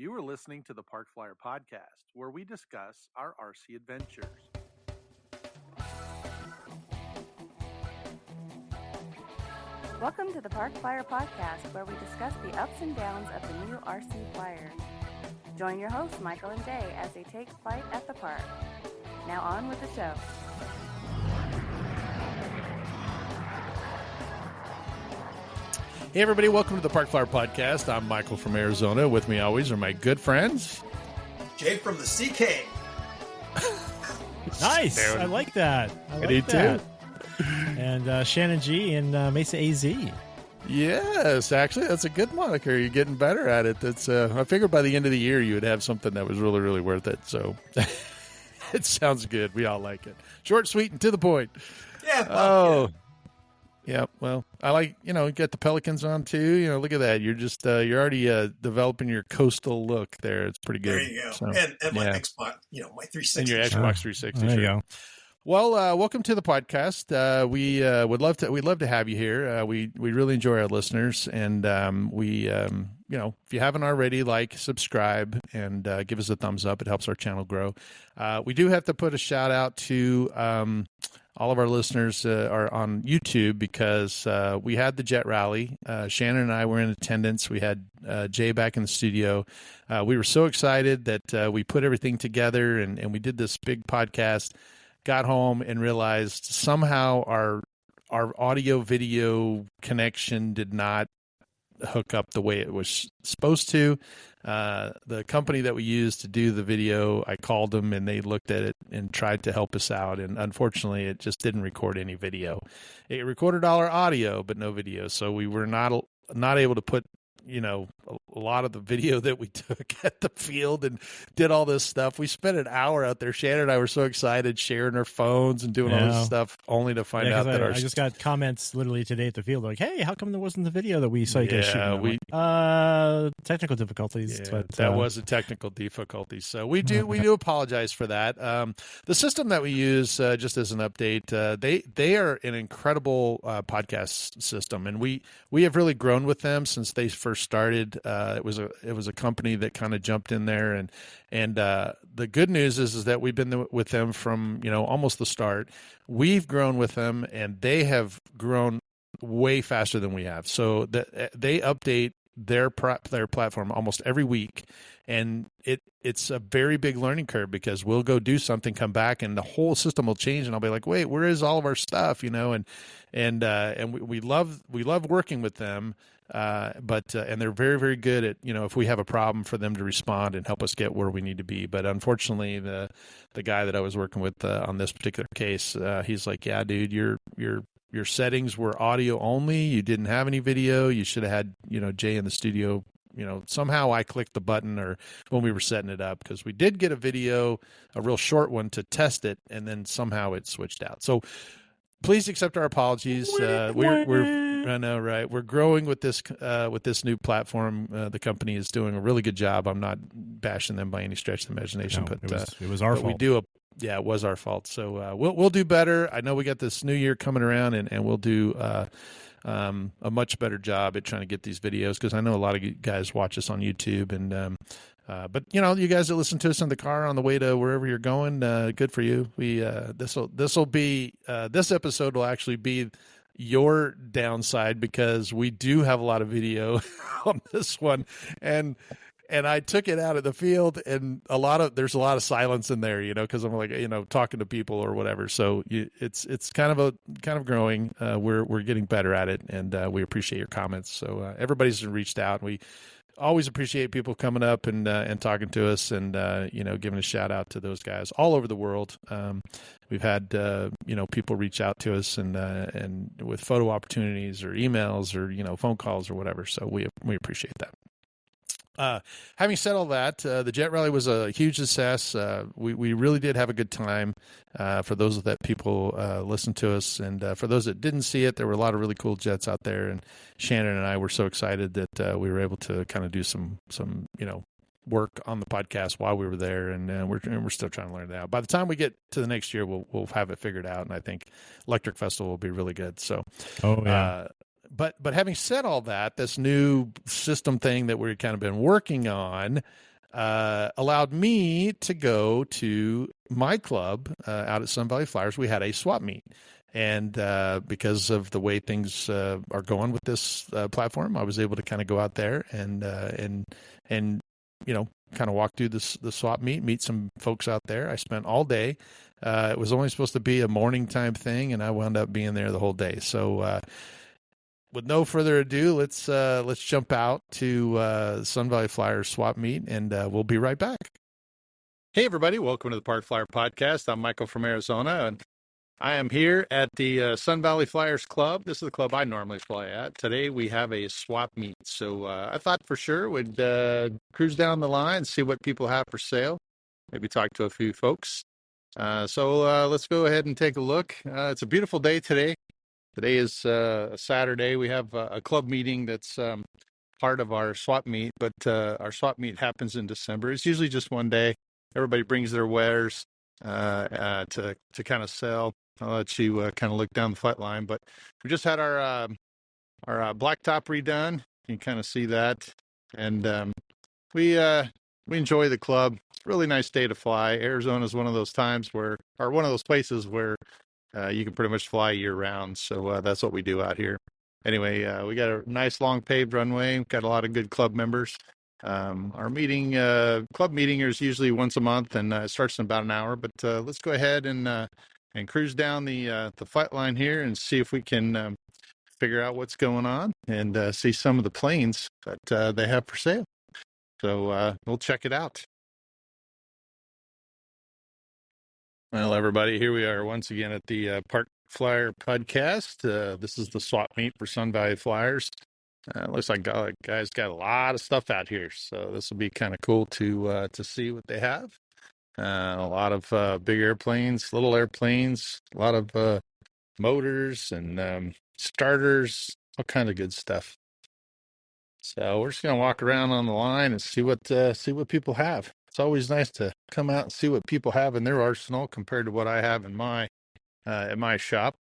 You are listening to the Park Flyer Podcast, where we discuss our RC adventures. Welcome to the Park Flyer Podcast, where we discuss the ups and downs of the new RC Flyer. Join your hosts, Michael and Jay, as they take flight at the park. Now on with the show. Hey, everybody. Welcome to the Park Flyer Podcast. I'm Michael from Arizona. With me always are my good friends. Jay from the CK. Nice. I like that. I do too. And Shannon G in Mesa AZ. Yes, actually, that's a good moniker. You're getting better at it. That's I figured by the end of the year you would have something that was really, really worth it. So it sounds good. We all like it. Short, sweet, and to the point. Yeah. Yeah, well, I like, you get the Pelicans on too. Look at that. You're just, you're already developing your coastal look there. It's pretty good. There you go. So, and my Xbox, my 360. And your Xbox 360. There you go. Well, welcome to the podcast. We'd love to have you here. We really enjoy our listeners, and if you haven't already, like, subscribe, and give us a thumbs up. It helps our channel grow. We do have to put a shout out to all of our listeners are on YouTube because we had the Jet Rally. Shannon and I were in attendance. We had Jay back in the studio. We were so excited that we put everything together and we did this big podcast. Got home and realized somehow our audio video connection did not hook up the way it was supposed to. The company that we used to do the video, I called them and they looked at it and tried to help us out. And unfortunately, it just didn't record any video. It recorded all our audio, but no video. So we were not able to put, a lot of the video that we took at the field and did all this stuff. We spent an hour out there. Shannon and I were so excited sharing our phones and doing all this stuff only to find out that I just got comments literally today at the field like, hey, how come there wasn't the video that we saw you guys shooting? Technical difficulties. Yeah, but that was a technical difficulty. So we do apologize for that. The system that we use, just as an update, they are an incredible podcast system, and we have really grown with them since they first started. It was a company that kind of jumped in there, and the good news is that we've been with them from almost the start. We've grown with them, and they have grown way faster than we have. So they update their platform almost every week, and it's a very big learning curve because we'll go do something, come back, and the whole system will change, and I'll be like, wait, where is all of our stuff? And we love working with them. But they're very, very good at, if we have a problem, for them to respond and help us get where we need to be. But unfortunately, the guy that I was working with on this particular case, he's like, yeah, dude, your settings were audio only. You didn't have any video. You should have had, Jay in the studio. Somehow I clicked the button or when we were setting it up, because we did get a video, a real short one, to test it, and then somehow it switched out. So please accept our apologies. I know, right? We're growing with this new platform. The company is doing a really good job. I'm not bashing them by any stretch of the imagination, but it was our fault. It was our fault. So we'll do better. I know we got this new year coming around, and we'll do a much better job at trying to get these videos, because I know a lot of you guys watch us on YouTube, and but you guys that listen to us in the car on the way to wherever you're going, good for you. This episode will actually be your downside, because we do have a lot of video on this one, and I took it out of the field, and there's a lot of silence in there, because I'm like, talking to people or whatever. So it's kind of growing. We're getting better at it, and we appreciate your comments. So everybody's reached out. We always appreciate people coming up and talking to us, and giving a shout out to those guys all over the world. We've had people reach out to us and with photo opportunities or emails or phone calls or whatever. So we appreciate that. Having said all that, the Jet Rally was a huge success. We really did have a good time. For those that people listened to us, and for those that didn't see it, there were a lot of really cool jets out there. And Shannon and I were so excited that we were able to kind of do some work on the podcast while we were there, and we're still trying to learn it out. By the time we get to the next year, we'll have it figured out, and I think Electric Festival will be really good. So, But having said all that, this new system thing that we've kind of been working on, allowed me to go to my club out at Sun Valley Flyers. We had a swap meet. And because of the way things are going with this platform, I was able to kind of go out there and kind of walk through the swap meet some folks out there. I spent all day. It was only supposed to be a morning time thing, and I wound up being there the whole day. So with no further ado, let's jump out to Sun Valley Flyers swap meet, and we'll be right back. Hey, everybody. Welcome to the Park Flyer Podcast. I'm Michael from Arizona, and I am here at the Sun Valley Flyers Club. This is the club I normally fly at. Today we have a swap meet. So I thought for sure we'd cruise down the line, see what people have for sale, maybe talk to a few folks. So let's go ahead and take a look. It's a beautiful day today. Today is a Saturday. We have a club meeting that's part of our swap meet, but our swap meet happens in December. It's usually just one day. Everybody brings their wares to kind of sell. I'll let you kind of look down the flight line, but we just had our blacktop redone. You can kind of see that, and we enjoy the club. It's a really nice day to fly. Arizona is one of those places where you can pretty much fly year round. So that's what we do out here. Anyway, we got a nice long paved runway. We've got a lot of good club members. Our club meeting is usually once a month, and it starts in about an hour. But let's go ahead and cruise down the flight line here and see if we can figure out what's going on and see some of the planes that they have for sale. So we'll check it out. Well, everybody, here we are once again at the Park Flyer Podcast. This is the swap meet for Sun Valley Flyers. Looks like guys got a lot of stuff out here, so this will be kind of cool to see what they have. A lot of big airplanes, little airplanes, a lot of motors and starters, all kind of good stuff. So we're just gonna walk around on the line and see what people have. It's always nice to come out and see what people have in their arsenal compared to what I have in my at my shop.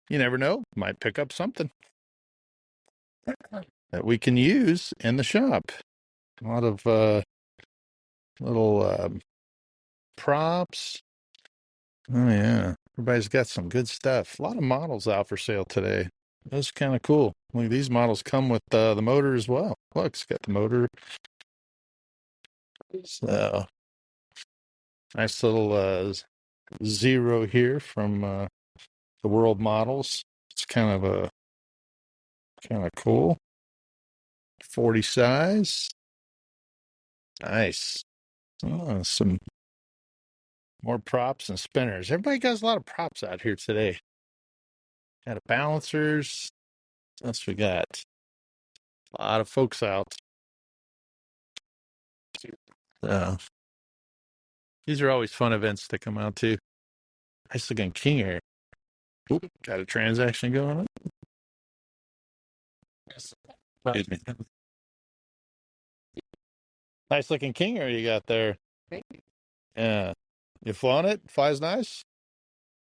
You never know, might pick up something that we can use in the shop. A lot of little props. Oh yeah, everybody's got some good stuff. A lot of models out for sale today. That's kind of cool. Look, these models come with the motor as well. Look, it's got the motor. So nice little Zero here from the World Models. It's kind of cool. 40 size. Nice. Oh, some more props and spinners. Everybody got a lot of props out here today. Got balancers. What else we got? A lot of folks out. These are always fun events to come out to. Nice looking King Air. Oop, got a transaction going on. Excuse me. Nice looking King Air you got there. Thank you. Yeah. You flown it? Flies nice?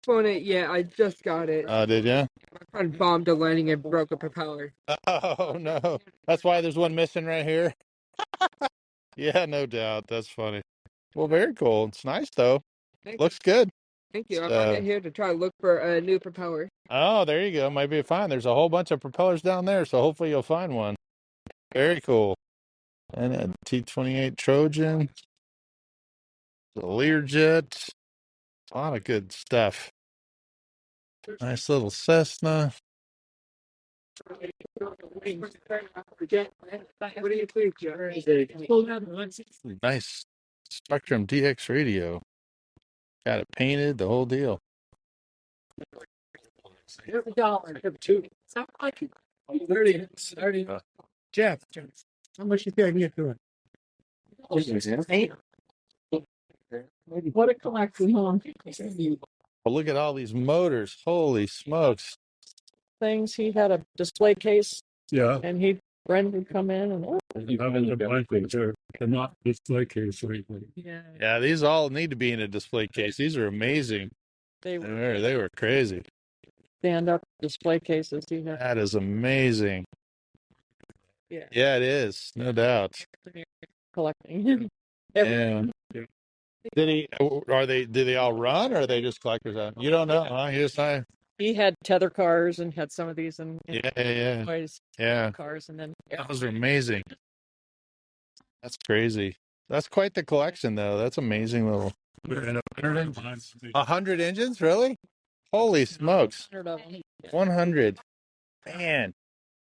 Flown it, yeah, I just got it. Did you? My friend bombed a landing and broke a propeller. Oh, no. That's why there's one missing right here. Yeah, no doubt. That's funny. Well, very cool. It's nice, though. Looks good. Thank you. I'm on it here to try to look for a new propeller. Oh, there you go. Might be fine. There's a whole bunch of propellers down there, so hopefully you'll find one. Very cool. And a T-28 Trojan. The Learjet. A lot of good stuff. Nice little Cessna. Nice Spectrum DX radio. Got it painted, the whole deal. Jeff, how much you think I can get to it? What a collection, huh? Well, look at all these motors. Holy smokes. Things. He had a display case. Yeah. And Brendan would come in and They're not display case or anything. Yeah, these all need to be in a display case. These are amazing. They were crazy. Stand up display cases. That is amazing. Yeah. Yeah, it is. No doubt. Collecting. Yeah. Did he? Are they? Do they all run, or are they just collectors? You don't know, huh? He had tether cars and had some of these and Yeah. toys, Yeah. cars, and then Those are amazing. That's crazy. That's quite the collection, though. That's amazing little. 100 engines, really? Holy smokes! 100 of them. 100. Man,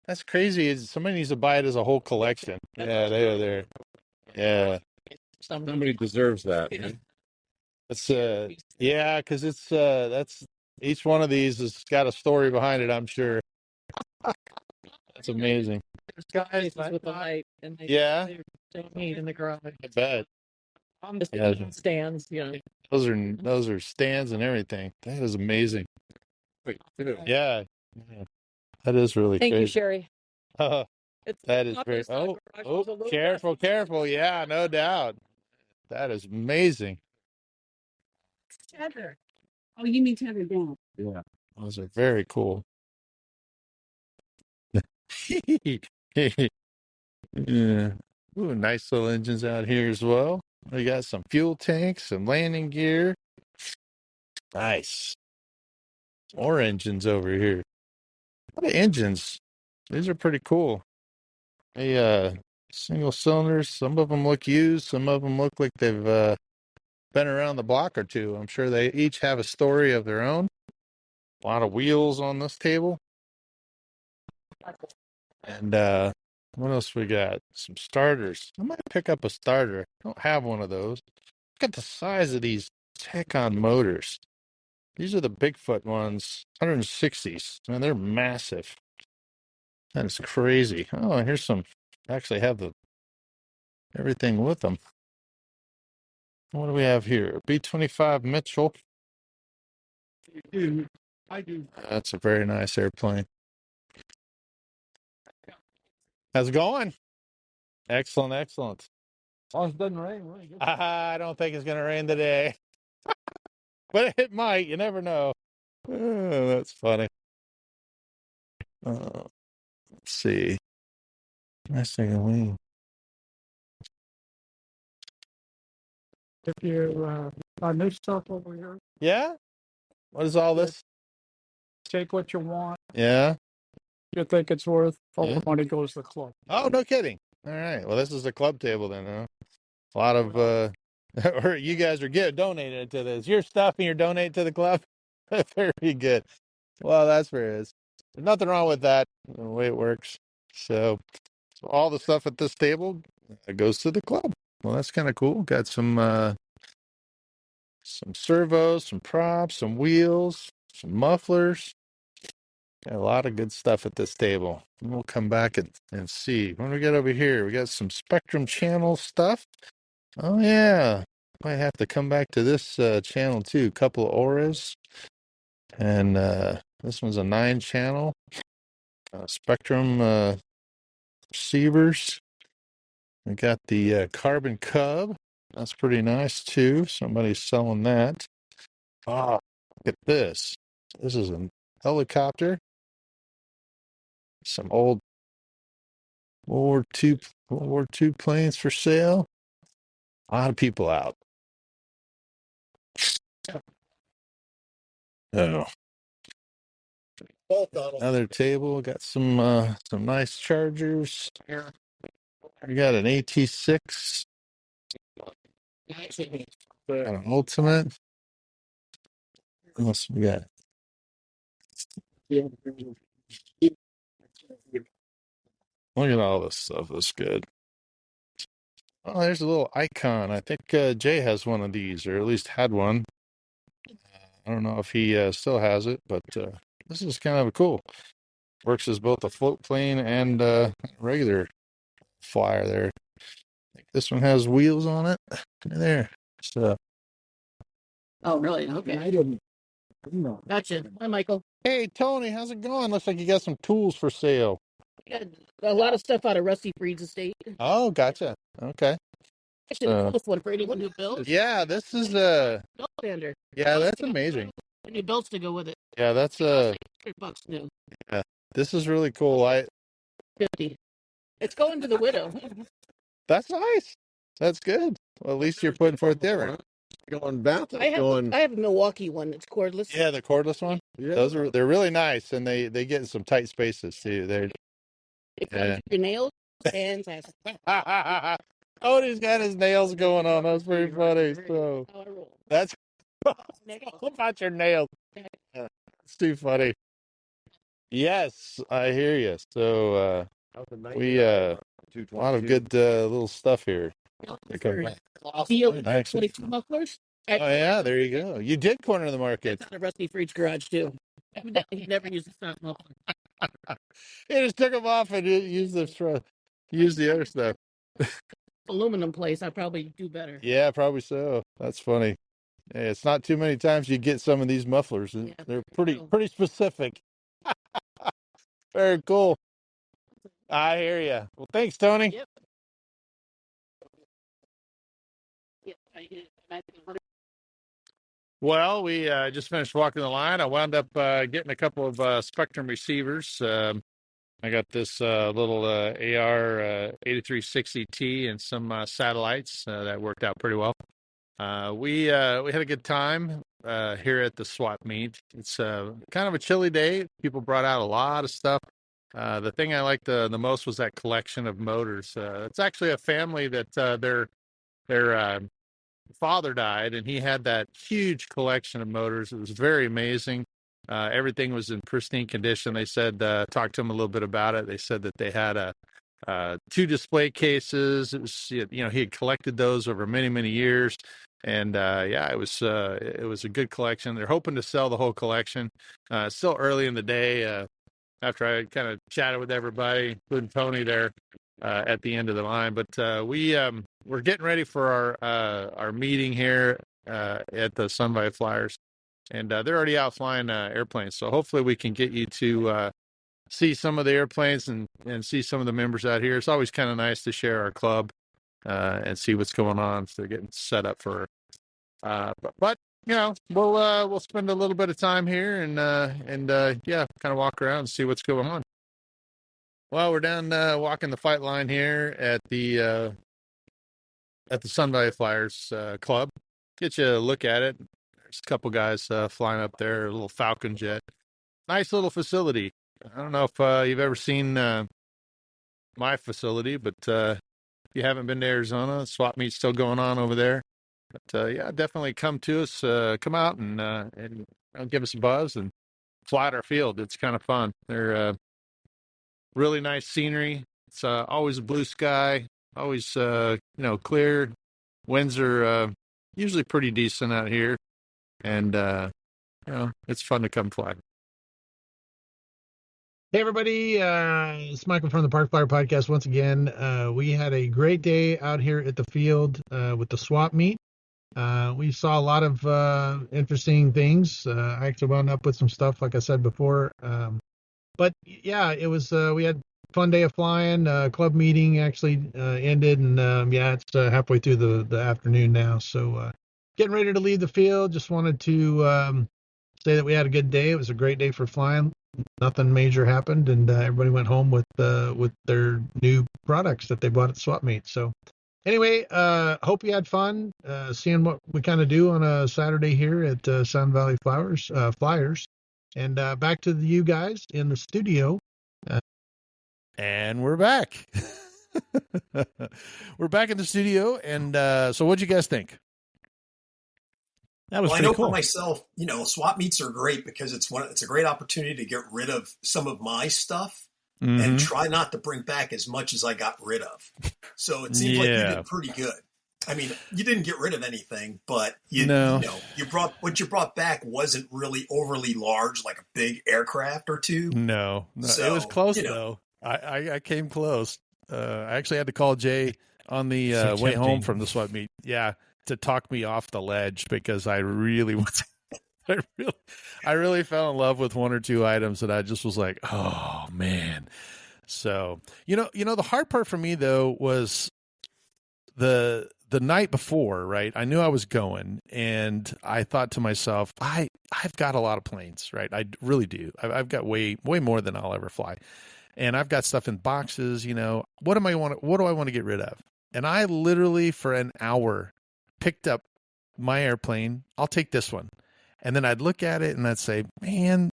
that's crazy. Somebody needs to buy it as a whole collection. Yeah, they are there. Yeah. Somebody deserves that. It's yeah, because it's that's each one of these has got a story behind it, I'm sure. That's amazing. Guys with the light, and Yeah, they need in the garage. I bet. Just Yeah, stands, those are stands and everything. That is amazing. Yeah, yeah. That is really Thank you, crazy. Sherry. It's That is very. Careful, careful. Yeah, no doubt. That is amazing. Tether. Oh, you mean tether down? Yeah, those are very cool. Yeah. Ooh, nice little engines out here as well. We got some fuel tanks, some landing gear. Nice. More engines over here. A lot of engines. These are pretty cool. They single cylinders. Some of them look used. Some of them look like they've been around the block or two. I'm sure they each have a story of their own. A lot of wheels on this table. And what else we got? Some starters. I might pick up a starter. I don't have one of those. Look at the size of these Tech-On motors. These are the Bigfoot ones, 160s. Man, they're massive. That is crazy. Oh, and here's some. Actually, have the everything with them. What do we have here? B-25 Mitchell. I do. That's a very nice airplane. How's it going? Excellent, excellent. As long as it doesn't rain. I don't think it's going to rain today, but it might. You never know. Oh, that's funny. Let's see. Nice thing to wing. If you new stuff over here, Yeah? What is all this? take what you want. Yeah. You think it's worth. All Yeah. the money goes to the club. Oh, no kidding. All right. Well, this is a club table then, huh? A lot of, or you guys are donating to this. Your stuff and you're donating to the club? Very good. Well, that's where it is. There's nothing wrong with that, the way it works. So all the stuff at this table goes to the club. Well, that's kind of cool. Got some servos, some props, some wheels, some mufflers. Got a lot of good stuff at this table. And we'll come back and see. What do we got over here? We got some Spectrum channel stuff. Oh, yeah. Might have to come back to this channel, too. A couple of auras. And this one's a 9-channel. Spectrum receivers. We got the Carbon Cub. That's pretty nice, too. Somebody's selling that. Oh, look at this. This is a helicopter. Some old World War II planes for sale. A lot of people out. Oh. Another table. Got some nice chargers. We got an AT6. Got an Ultimate. What else we got? Look at all this stuff. That's good. Oh, there's a little icon. I think Jay has one of these, or at least had one. I don't know if he still has it, but this is kind of cool. Works as both a float plane and regular flyer there. I think this one has wheels on it. There. So. Oh, really? Okay. I didn't. No. Gotcha. Hi, Michael. Hey, Tony, how's it going? Looks like you got some tools for sale. Got a lot of stuff out of Rusty Freed's estate. Oh, gotcha. Okay. Actually, this one for anyone who builds. Yeah, this is Belt sander. yeah, that's amazing. New belts to go with it. Yeah, that's $100 new. yeah, this is really cool. 50. It's going to the widow. That's nice. That's good. Well, at least you're putting forth the effort. Going bounce. I have a Milwaukee one that's cordless. Yeah, the cordless one. Yeah. They're really nice, and they get in some tight spaces too. It cuts your nails. Fantastic. Cody's got his nails going on. That's pretty funny. So How I roll. that's about your nails. It's too funny. Yes, I hear you. So we a lot of good little stuff here. Deal 22 mufflers. Oh yeah, there you go. You did corner the market. It's on a Rusty for each garage too. He never used the stock muffler. He just took them off and used the other stuff. Aluminum place, I probably do better. Yeah, probably so. That's funny. Hey, it's not too many times you get some of these mufflers. Yeah, They're pretty specific. Very cool. I hear you. Well, thanks, Tony. Yep. Well, we just finished walking the line. I wound up getting a couple of Spectrum receivers. I got this little AR 8360T and some satellites that worked out pretty well. We had a good time here at the swap meet. It's kind of a chilly day. People brought out a lot of stuff. The thing I liked the most was that collection of motors. It's actually a family that their father died, and he had that huge collection of motors. It was very amazing. Everything was in pristine condition. They said, talked to him a little bit about it. They said that they had 2 display cases. It was, he had collected those over many, many years. And it was a good collection. They're hoping to sell the whole collection. Still early in the day, after I kind of chatted with everybody, including Tony there at the end of the line. But we're getting ready for our meeting here at the Sun Valley Flyers. And they're already out flying airplanes. So hopefully we can get you to see some of the airplanes and see some of the members out here. It's always kind of nice to share our club and see what's going on. So they're getting set up for, but we'll spend a little bit of time here and kind of walk around and see what's going on. Well, we're down walking the fight line here at the Sun Valley Flyers club. Get you a look at it. There's a couple guys flying up there, a little Falcon jet. Nice little facility. I don't know if you've ever seen my facility, but if you haven't been to Arizona, swap meet's still going on over there. But definitely come to us, come out and give us a buzz and fly at our field. It's kind of fun. They're really nice scenery. It's always a blue sky, always clear. Winds are usually pretty decent out here, and it's fun to come fly. Hey, everybody. It's Michael from the Park Flyer Podcast once again. We had a great day out here at the field with the swap meet. We saw a lot of interesting things. I actually wound up with some stuff, like I said before. But, yeah, it was we had a fun day of flying. Club meeting actually ended, and, it's halfway through the afternoon now. So getting ready to leave the field. Just wanted to say that we had a good day. It was a great day for flying. Nothing major happened, and everybody went home with their new products that they bought at Swap Meet. So anyway, hope you had fun seeing what we kind of do on a Saturday here at Sun Valley Flyers. And back to you guys in the studio. And we're back. We're back in the studio. And so what'd you guys think? That was I know cool. For myself, swap meets are great because it's a great opportunity to get rid of some of my stuff and try not to bring back as much as I got rid of. So it seems like you did pretty good. I mean, you didn't get rid of anything, but you brought back wasn't really overly large, like a big aircraft or two. No, so, it was close though. I came close. I actually had to call Jay on the way home from the swap meet. Yeah. To talk me off the ledge because I really was, I really fell in love with one or two items that I just was like, oh man. So, the hard part for me though was the night before, right? I knew I was going and I thought to myself, I've got a lot of planes, right? I really do. I've got way more than I'll ever fly. And I've got stuff in boxes, what do I want to get rid of? And I literally for an hour picked up my airplane. I'll take this one. And then I'd look at it and I'd say, man,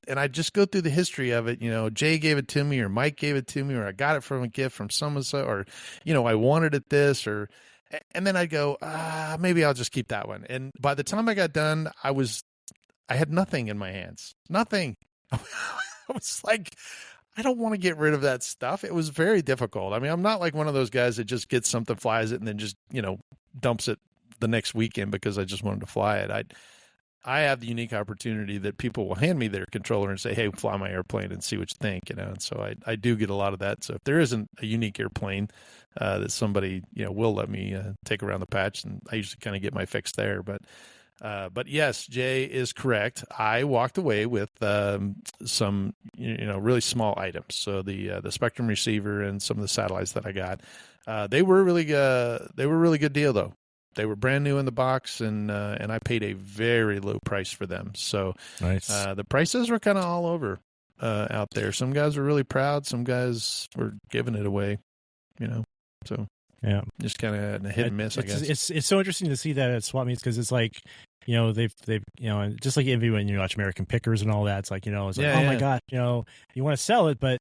and I'd just go through the history of it. Jay gave it to me, or Mike gave it to me, or I got it from a gift from so, or, I wanted it this, and then I'd go, maybe I'll just keep that one. And by the time I got done, I had nothing in my hands, nothing. I was like, I don't want to get rid of that stuff. It was very difficult. I mean, I'm not like one of those guys that just gets something, flies it, and then just, dumps it the next weekend because I just wanted to fly it. I have the unique opportunity that people will hand me their controller and say, hey, fly my airplane and see what you think, and so I do get a lot of that. So if there isn't a unique airplane that somebody, will let me take around the patch, and I usually kind of get my fix there. But yes, Jay is correct. I walked away with some, really small items. So the Spectrum receiver and some of the satellites that I got, they were really good deal though. They were brand new in the box, and I paid a very low price for them. So nice. The prices were kind of all over out there. Some guys were really proud. Some guys were giving it away, So yeah, just kind of a hit and miss. I guess it's so interesting to see that at swap meets, because it's like, they've and just like Envy when you watch American Pickers and all that. It's like, it's like, my God, you want to sell it, but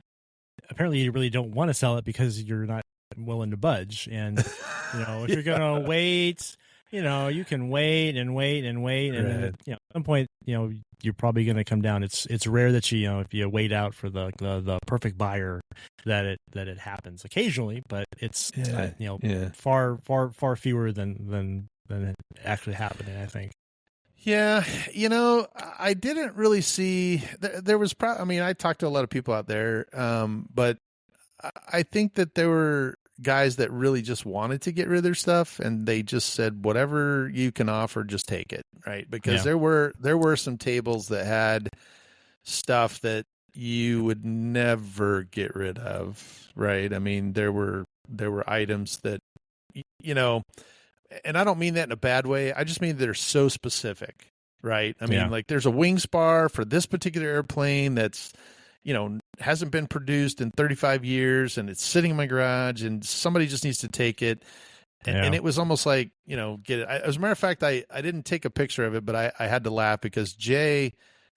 apparently you really don't want to sell it because you're not willing to budge. And if you're gonna wait, you can wait and wait and wait, and then at some point, you're probably gonna come down. It's rare that if you wait out for the perfect buyer, that it happens occasionally, but it's far fewer than it actually happening, I think. Yeah, I didn't really see there was I talked to a lot of people out there, but I think that there were guys that really just wanted to get rid of their stuff, and they just said, whatever you can offer, just take it, right? Because there were some tables that had stuff that you would never get rid of, right? I mean, there were items that, and I don't mean that in a bad way. I just mean they're so specific, right? I mean, like there's a wing spar for this particular airplane that's, hasn't been produced in 35 years, and it's sitting in my garage, and somebody just needs to take it. And it was almost like, get it. As a matter of fact, I didn't take a picture of it, but I had to laugh because Jay,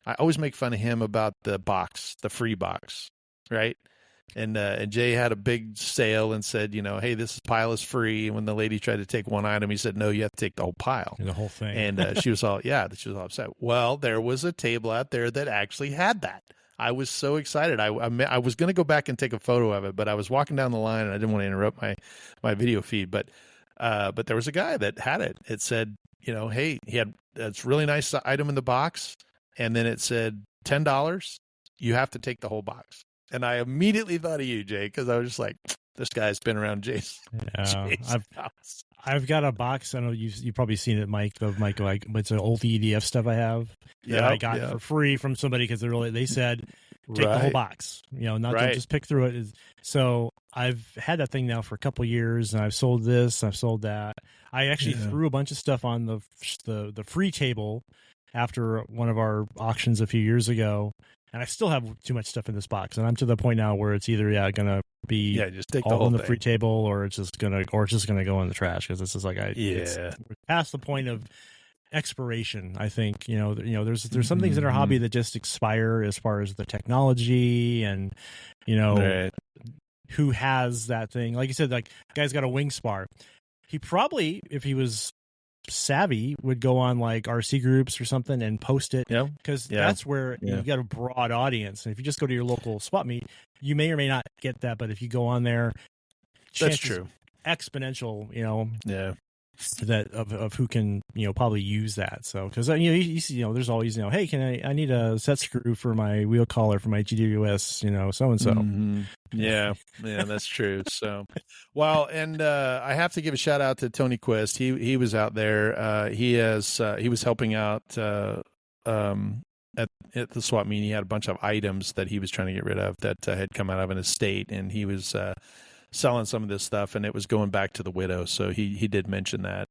I always make fun of him about the box, the free box, right? And Jay had a big sale and said, hey, this pile is free. And when the lady tried to take one item, he said, no, you have to take the whole pile. The whole thing. And she was all upset. Well, there was a table out there that actually had that. I was so excited. I was going to go back and take a photo of it, but I was walking down the line and I didn't want to interrupt my video feed. But there was a guy that had it. It said, hey, he had this really nice item in the box, and then it said $10. You have to take the whole box. And I immediately thought of you, Jay, because I was just like, this guy's been around Jay's house. I've got a box. I know you've probably seen it, Mike. Like it's an old EDF stuff I have that I got for free from somebody because they said take the whole box. Not just pick through it. So I've had that thing now for a couple years, and I've sold this, I've sold that. I actually threw a bunch of stuff on the free table after one of our auctions a few years ago. And I still have too much stuff in this box, and I'm to the point now where it's either going to be just take all the on the free table, or it's just gonna go in the trash, because this is like we're past the point of expiration. I think there's some things in our hobby that just expire as far as the technology and who has that thing. Like you said, like guy's got a wing spar. He probably, if he was savvy, would go on like RC groups or something and post it, because that's where you got a broad audience. And if you just go to your local swap meet, you may or may not get that, but if you go on there, that's true, exponential, that of who can probably use that. So because you see, there's always hey, I need a set screw for my wheel collar for my GWS, so and so. Yeah, that's true. So, well, and I have to give a shout out to Tony Quist. He was out there. He was helping out at the swap meet. He had a bunch of items that he was trying to get rid of that had come out of an estate, and he was selling some of this stuff, and it was going back to the widow. So he did mention that.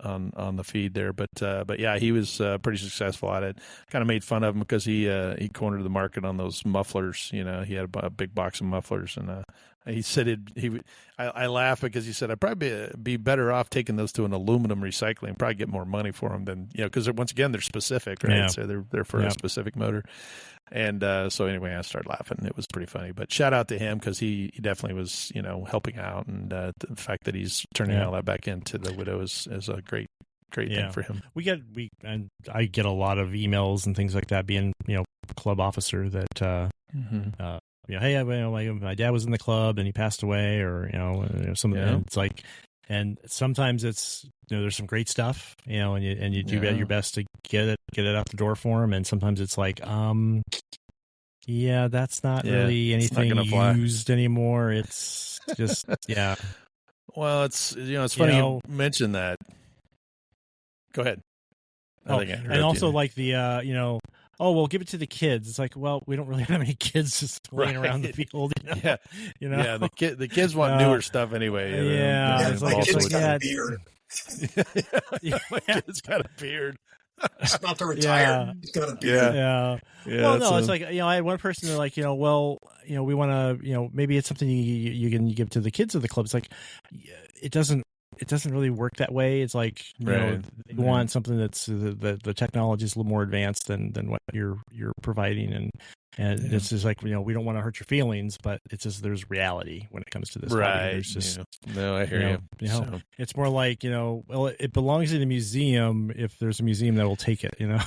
on the feed there. But yeah, he was pretty successful at it. Kind of made fun of him because he cornered the market on those mufflers. You know, he had a big box of mufflers, and he said I laugh because he said I'd probably be better off taking those to an aluminum recycling, probably get more money for them than, you know, because once again they're specific, right? Yeah. So they're for a specific motor. And so anyway, I started laughing. It was pretty funny. But shout out to him because he definitely was, you know, helping out, and the fact that he's turning all that back into the widow is a great thing for him. And I get a lot of emails and things like that, being, you know, club officer, that you know, hey, my dad was in the club and he passed away, or you know something. Yeah. And it's like, and sometimes it's, you know, there's some great stuff, you know, and you do your best to get it out the door for him, and sometimes it's like, yeah, that's not really anything used anymore. It's just Well, it's, you know, it's funny you mention that. Go ahead. And also like the you know, oh, we'll give it to the kids. It's like, well, we don't really have any kids just laying around the field. You know? The kids want newer stuff anyway. My kid's got a beard. My kid's got a beard. He's about to retire. He's got a beard. Well, no, it's like, you know, I had one person, they're like, you know, well, you know, we want to, you know, maybe it's something you can give to the kids of the club. It's like, it doesn't really work that way. It's like, you know, they want something that's the technology is a little more advanced than what you're providing, and it's just like, you know, we don't want to hurt your feelings, but it's just, there's reality when it comes to this. Right. There's just, no, I hear you. So. It's more like, you know, well, it belongs in a museum if there's a museum that will take it, you know.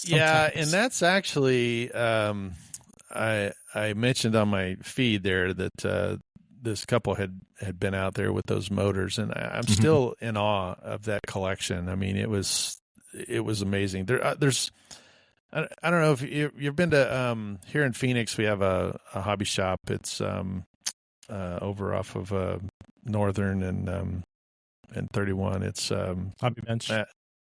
Yeah, and that's actually I mentioned on my feed there that this couple had been out there with those motors, and I'm still in awe of that collection. I mean, it was amazing. There's I don't know if you've been to here in Phoenix. We have a hobby shop. It's over off of Northern and 31. It's Hobby Bench.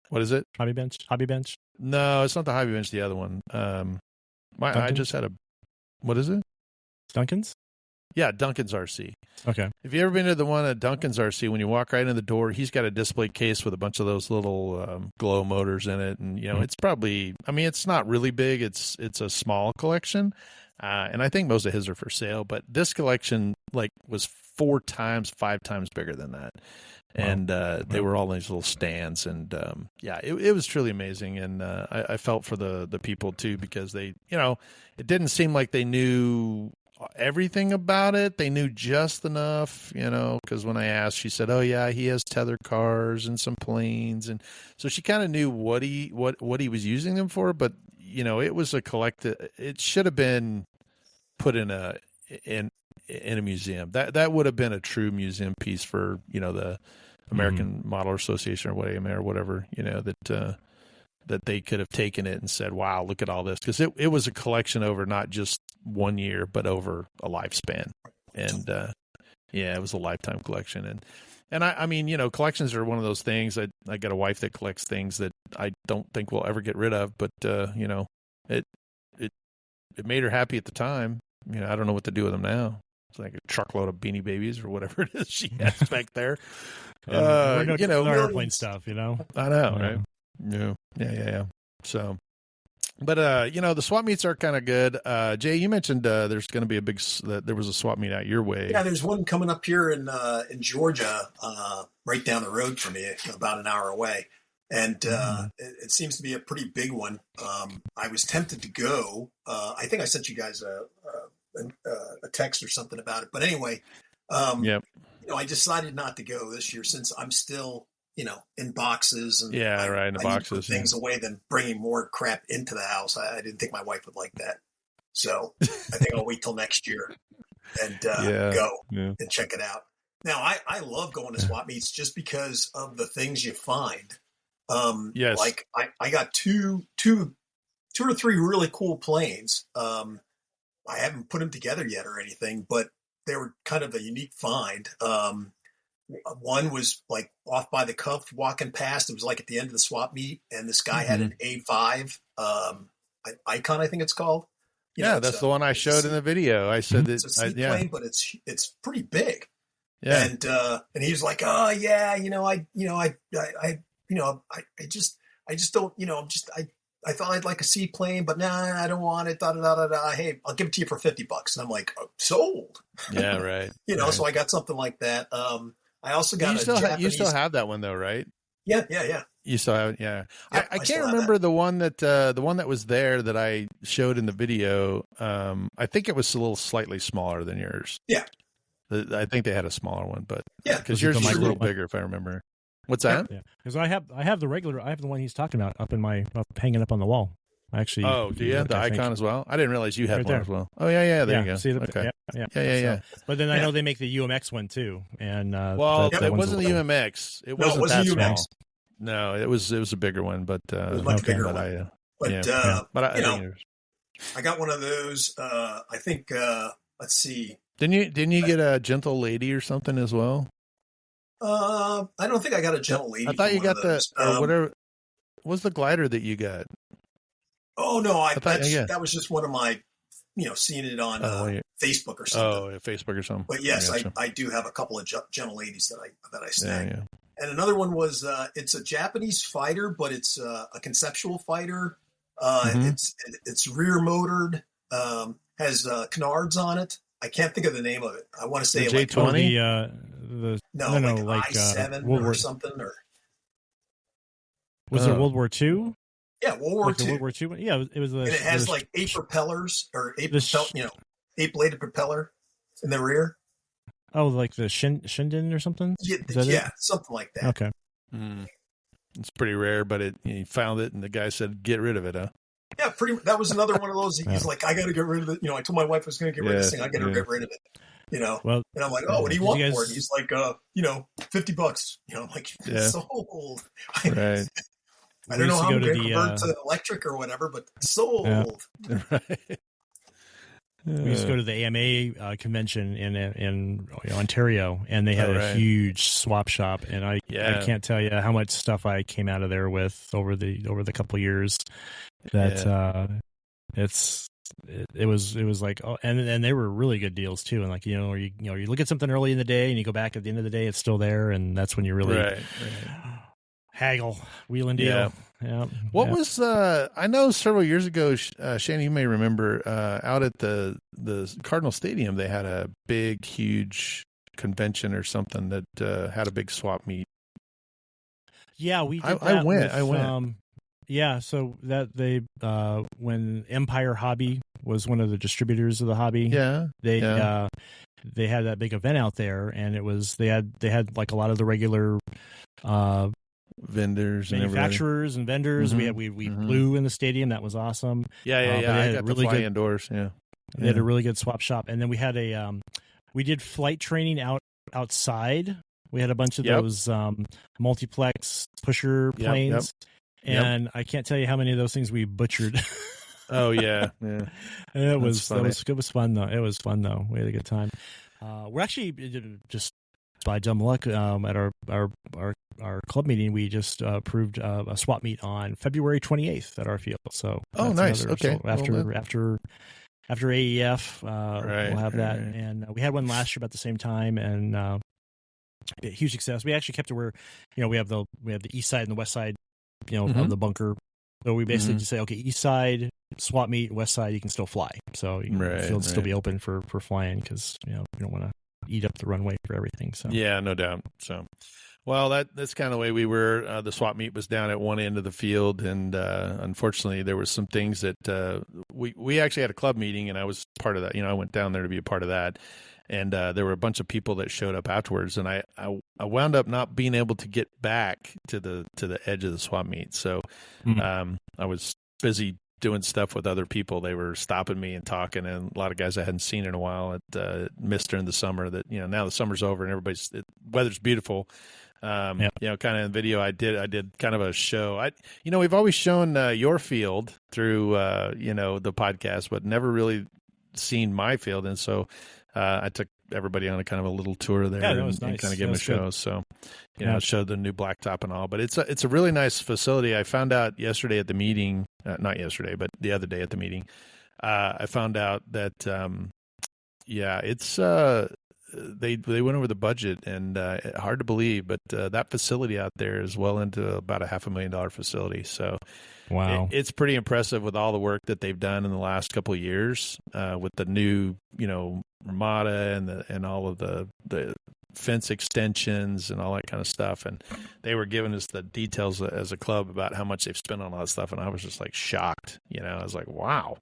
What is it? Hobby Bench. No, it's not the Hobby Bench. The other one. I just had what is it? Duncan's. Yeah, Duncan's RC. Okay. Have you ever been to the one at Duncan's RC? When you walk right in the door, he's got a display case with a bunch of those little glow motors in it, and you know, it's probably, I mean, it's not really big. It's a small collection, and I think most of his are for sale. But this collection was 4 times, 5 times bigger than that, and they were all in these little stands, and it was truly amazing. And I felt for the people too, because they, you know, it didn't seem like they knew everything about it. They knew just enough, you know, because when I asked, she said, oh yeah, he has tether cars and some planes, and so she kind of knew what he was using them for. But you know, it was it should have been put in a museum. That would have been a true museum piece for, you know, the American Model Association or whatever, you know, that they could have taken it and said, wow, look at all this. Because it was a collection over not just 1 year, but over a lifespan. And it was a lifetime collection. And I mean, you know, collections are one of those things. I got a wife that collects things that I don't think we'll ever get rid of, but you know, it made her happy at the time. You know, I don't know what to do with them now. It's like a truckload of Beanie Babies or whatever it is she has back there. You know, airplane stuff, you know. I know, right? Yeah. So, but you know, the swap meets are kind of good. Jay, you mentioned there's going to be there was a swap meet out your way. Yeah, there's one coming up here in Georgia, right down the road from me, about an hour away, and it seems to be a pretty big one. I was tempted to go. I think I sent you guys a text or something about it, but anyway, you know, I decided not to go this year since I'm still, you know, in boxes, and in the boxes, things away than bringing more crap into the house. I didn't think my wife would like that, so I think I'll wait till next year and go and check it out. Now, I love going to swap meets just because of the things you find. Yes, like I got two or three really cool planes. I haven't put them together yet or anything, but they were kind of a unique find. One was like off by the cuff walking past. It was like at the end of the swap meet, and this guy had an A5 Icon, I think it's called. You know, that's the one I showed in the video. I said that it's a seaplane, but it's pretty big. Yeah, and he was like, "Oh yeah, you know, I I just don't, I thought I'd like a seaplane, but nah, I don't want it. Da, da, da, da, da. Hey, I'll give it to you for $50. And I'm like, oh, sold. Yeah, right. Right. So I got something like that. I also got you still have that one though, right? Yeah. You still have it, yeah. Yep, I can't remember the one that was there that I showed in the video. I think it was a little slightly smaller than yours. Yeah. I think they had a smaller one, but because Yeah. yours was a little bigger, if I remember. What's that? Yeah, because I have the one he's talking about up hanging up on the wall. Actually, do you have the icon as well? I didn't realize you had right one there. as well. Oh yeah, there you go. See the, okay. Yeah. But then I know they make the UMX one too, and it that wasn't the UMX. It wasn't that small. No, it was a bigger one, but it was a much bigger one. I got one of those. I think. Let's see. Didn't you get a gentle lady or something as well? I don't think I got a gentle lady. I thought you got whatever. What was the glider that you got? Oh no, that was just one of my, seeing it on Facebook or something. Oh, yeah, Facebook or something. But yes, I do have a couple of gentle ladies that I snagged. Yeah. And another one was it's a Japanese fighter, but it's a conceptual fighter. It's rear motored, has canards on it. I can't think of the name of it. I want to say the J20. Like I-7 or something, or was it World War II? Yeah, World War II. World War II. Yeah, it was. And it has like 8 propellers or 8-bladed propeller in the rear. Oh, like the Shinden or something? Yeah, something like that. Okay. It's pretty rare, but he found it, and the guy said, "Get rid of it, huh?" Yeah, that was another one of those. He's like, "I got to get rid of it." I told my wife I was going to get rid of this thing. I got to get rid of it. Well, and I'm like, "Oh, what do you want for it?" And he's like, $50. I'm like, sold. Right. I don't know how I'm going to convert to electric or whatever, but sold. Yeah. Right. We used to go to the AMA convention in Ontario, and they had a huge swap shop, and I can't tell you how much stuff I came out of there with over the couple of years. That it was like, oh, and they were really good deals too. And like you look at something early in the day, and you go back at the end of the day, it's still there, and that's when you really haggle, wheel and deal. Yeah. What was I know several years ago, Shane, you may remember, out at the Cardinal Stadium, they had a big, huge convention or something that had a big swap meet. Yeah, we did I went. Yeah, so that when Empire Hobby was one of the distributors of the hobby, they had that big event out there, and it was they had like a lot of the regular vendors, manufacturers, and vendors. We blew in the stadium. That was awesome. I got really to fly indoors. Yeah, they had a really good swap shop, and then we had we did flight training outside. We had a bunch of those multiplex pusher planes. And I can't tell you how many of those things we butchered. Oh yeah. It was fun though. It was fun though. We had a good time. We're actually just by dumb luck at our club meeting. We just approved a swap meet on February 28th at our field. So nice. Okay. So after AEF, we'll have that, and we had one last year about the same time, and a huge success. We actually kept it where we have the east side and the west side. Of the bunker. So we basically just say, okay, east side swap meet, west side you can still fly. So the field still be open for flying because you don't want to eat up the runway for everything. So yeah, no doubt. So well, that's kind of the way we were. The swap meet was down at one end of the field, and unfortunately there was some things that we actually had a club meeting, and I was part of that. I went down there to be a part of that. And there were a bunch of people that showed up afterwards, and I wound up not being able to get back to the edge of the swap meet. So I was busy doing stuff with other people. They were stopping me and talking, and a lot of guys I hadn't seen in a while missed during the summer. That now the summer's over and weather's beautiful. Kind of in the video I did kind of a show. We've always shown your field through the podcast, but never really seen my field, and so. I took everybody on a kind of a little tour there and kind of gave them a show. Good. So, showed the new blacktop and all. But it's a really nice facility. I found out yesterday at the meeting, not yesterday, but the other day at the meeting, I found out that, it's they went over the budget, and hard to believe, but that facility out there is well into about a $500,000 facility. So wow, it's pretty impressive with all the work that they've done in the last couple of years with the new, Ramada and all of the fence extensions and all that kind of stuff. And they were giving us the details as a club about how much they've spent on all that stuff. And I was just like shocked. I was like, wow.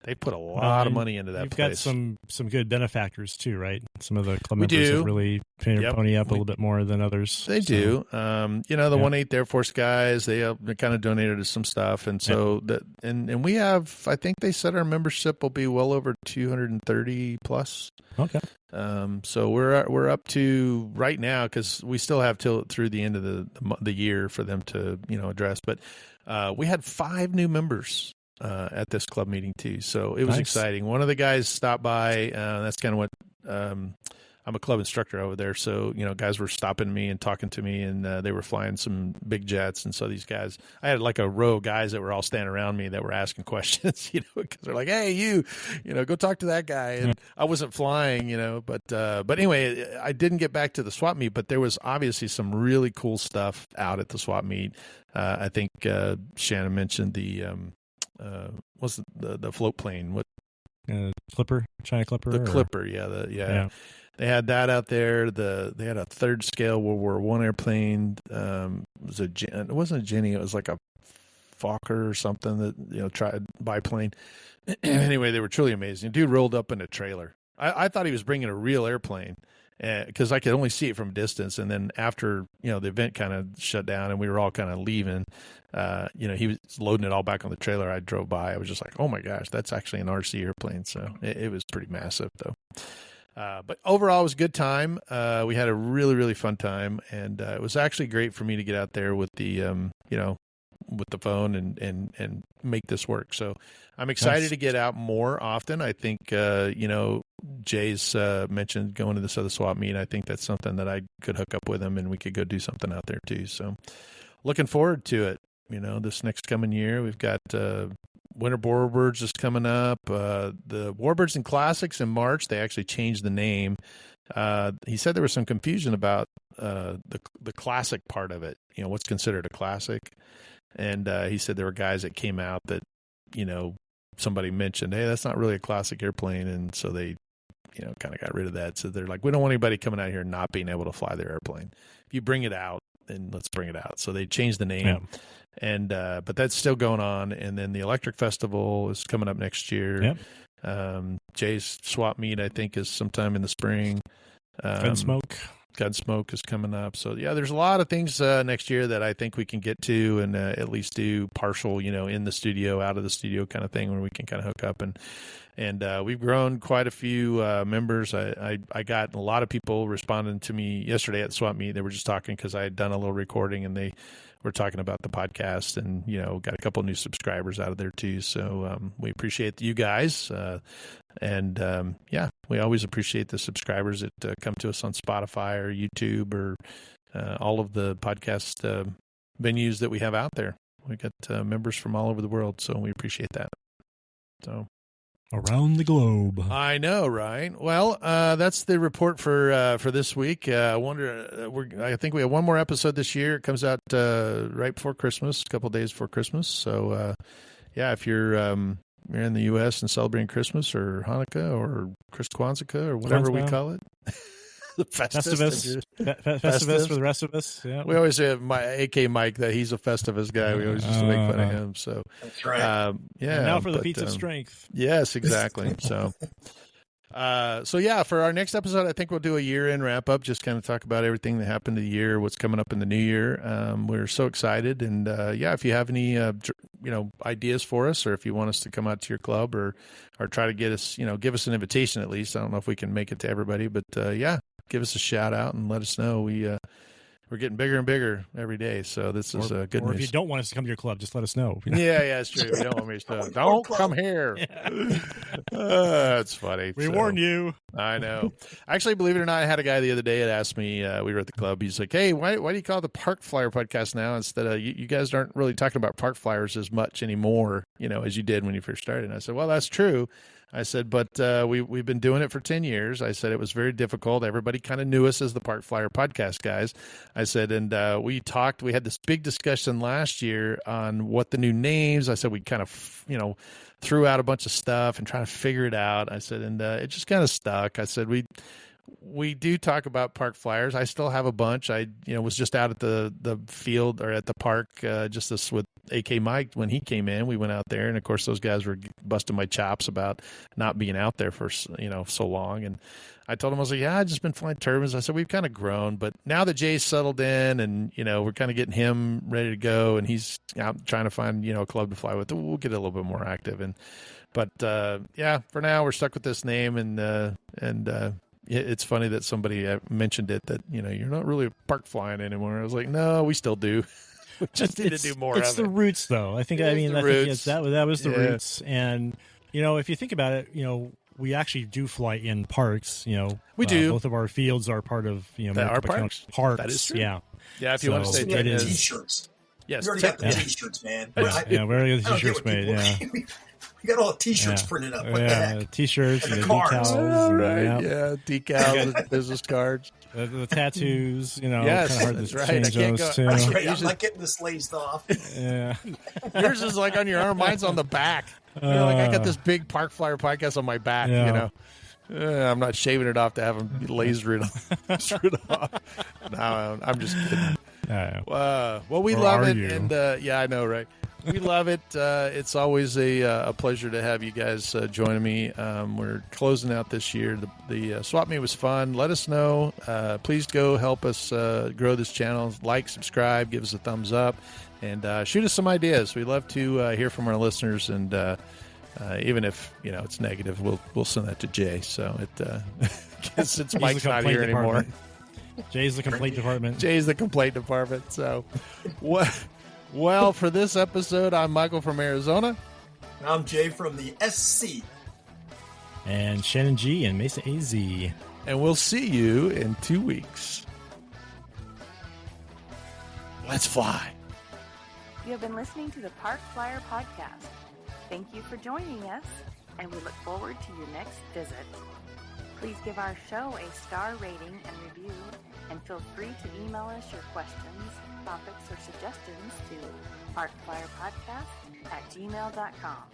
They put a lot of money into that you've place. You've got some good benefactors too, right? Some of the club members do. have really pony up a little bit more than others. They do. The 1/8 Air Force guys, they kind of donated us some stuff, and so and we have. I think they said our membership will be well over 230 plus. Okay. So we're up to right now, because we still have till through the end of the year for them to address. But we had 5 new members at this club meeting too, so it was exciting. One of the guys stopped by. That's kind of what I'm a club instructor over there, so guys were stopping me and talking to me, and they were flying some big jets, and so these guys, I had like a row of guys that were all standing around me that were asking questions, because they're like, hey, you go talk to that guy, and I wasn't flying, but anyway, I didn't get back to the swap meet, but there was obviously some really cool stuff out at the swap meet. I think Shannon mentioned the what's the float plane? What Clipper, China Clipper, the Clipper? Yeah. They had that out there. They had a 3rd scale World War I airplane. It wasn't a Jenny. It was like a Fokker or something that tried biplane. Anyway, they were truly amazing. Dude rolled up in a trailer. I thought he was bringing a real airplane, because I could only see it from a distance. And then after the event kind of shut down and we were all kind of leaving, he was loading it all back on the trailer. I drove by. I was just like, oh my gosh, that's actually an RC airplane. So it was pretty massive though. But overall, it was a good time. We had a really, really fun time, and it was actually great for me to get out there with the, with the phone and make this work. So I'm excited to get out more often. I think, Jay's mentioned going to this other swap meet. I think that's something that I could hook up with him, and we could go do something out there too. So looking forward to it. This next coming year, we've got Winter Warbirds is coming up. The Warbirds and Classics in March, they actually changed the name. He said there was some confusion about the classic part of it, what's considered a classic. And he said there were guys that came out that, somebody mentioned, hey, that's not really a classic airplane. And so they, kind of got rid of that. So they're like, we don't want anybody coming out here not being able to fly their airplane. If you bring it out, then let's bring it out. So they changed the name. Yeah. And but that's still going on. And then the Electric Festival is coming up next year. Yep. Jay's Swap Meet, I think, is sometime in the spring. Gunsmoke is coming up. So, yeah, there's a lot of things next year that I think we can get to and at least do partial, in the studio, out of the studio kind of thing where we can kind of hook up. And we've grown quite a few members. I got a lot of people responding to me yesterday at the Swap Meet. They were just talking because I had done a little recording, and they were talking about the podcast, and, got a couple of new subscribers out of there too. So we appreciate you guys. We always appreciate the subscribers that come to us on Spotify or YouTube or all of the podcast venues that we have out there. We got members from all over the world, so we appreciate that. So around the globe. I know, right? Well, that's the report for this week. I think we have one more episode this year. It comes out right before Christmas, a couple of days before Christmas. So, if you're in the U.S. and celebrating Christmas or Hanukkah or Kwanzaa or whatever we call it. Festivus. Festivus for the rest of us. Yeah. We always have AK Mike that he's a Festivus guy. We always used to make fun of him. So that's right. And now for the feats of strength. Yes, exactly. So for our next episode, I think we'll do a year-end wrap-up, just kind of talk about everything that happened to the year, what's coming up in the new year. We're so excited. And, if you have any, ideas for us, or if you want us to come out to your club or try to get us, give us an invitation at least. I don't know if we can make it to everybody, but, give us a shout out and let us know. We're getting bigger and bigger every day, so this is good news. Or if you don't want us to come to your club, just let us know. Yeah, it's true. If you don't want me to, don't come here. That's funny. We warned you. I know. Actually, believe it or not, I had a guy the other day that asked me, we were at the club, he's like, hey, why do you call it the Park Flyer podcast now instead of, you guys aren't really talking about park flyers as much anymore, as you did when you first started. And I said, well, that's true. I said, but we've been doing it for 10 years. I said it was very difficult. Everybody kind of knew us as the Park Flyer podcast guys. I said, and we had this big discussion last year on what the new names. I said we kind of, threw out a bunch of stuff and trying to figure it out. I said, and it just kind of stuck. I said, we do talk about Park Flyers. I still have a bunch. I was just out at the field or at the park just this with AK Mike when he came in. We went out there, and of course those guys were busting my chops about not being out there for so long. And I told him, I was like, yeah, I've just been flying turbines. I said, we've kind of grown, but now that Jay's settled in and we're kind of getting him ready to go, and he's out trying to find a club to fly with, we'll get a little bit more active. But for now we're stuck with this name, and it's funny that somebody mentioned it that you're not really park flying anymore. I was like, no, we still do. We just need to do more of it. It's the roots, though. I think. I think that was the roots. And if you think about it, we actually do fly in parks. We do. Both of our fields are part of our parks. That is true. Yeah. Yeah. If you want to say it is t-shirts. Yes. We already got the t-shirts, man. We already got the t-shirts made. Yeah. We got all the t-shirts printed up. What the heck? T-shirts and the cards. decals. Right. Yeah. Decals, business cards. The tattoos, yes, kind of hard that's to right. change those too. That's right. I'm not getting this lazed off. Yeah. Yours is like on your arm. Mine's on the back. I got this big Park Flyer podcast on my back, I'm not shaving it off to have them laser it off. No, I'm just kidding. Well, we love it. You? And I know, right? We love it. It's always a pleasure to have you guys joining me. We're closing out this year. The Swap Meet was fun. Let us know. Please go help us grow this channel. Like, subscribe, give us a thumbs up, and shoot us some ideas. We love to hear from our listeners, and even if it's negative, we'll send that to Jay. So since Mike's not here anymore. Jay's the complaint department. Jay's the complaint department. So what? Well, for this episode, I'm Michael from Arizona. And I'm Jay from the SC. And Shannon G in Mesa AZ. And we'll see you in 2 weeks. Let's fly. You have been listening to the Park Flyer Podcast. Thank you for joining us, and we look forward to your next visit. Please give our show a star rating and review, and feel free to email us your questions, topics, or suggestions to parkflyerpodcast@gmail.com.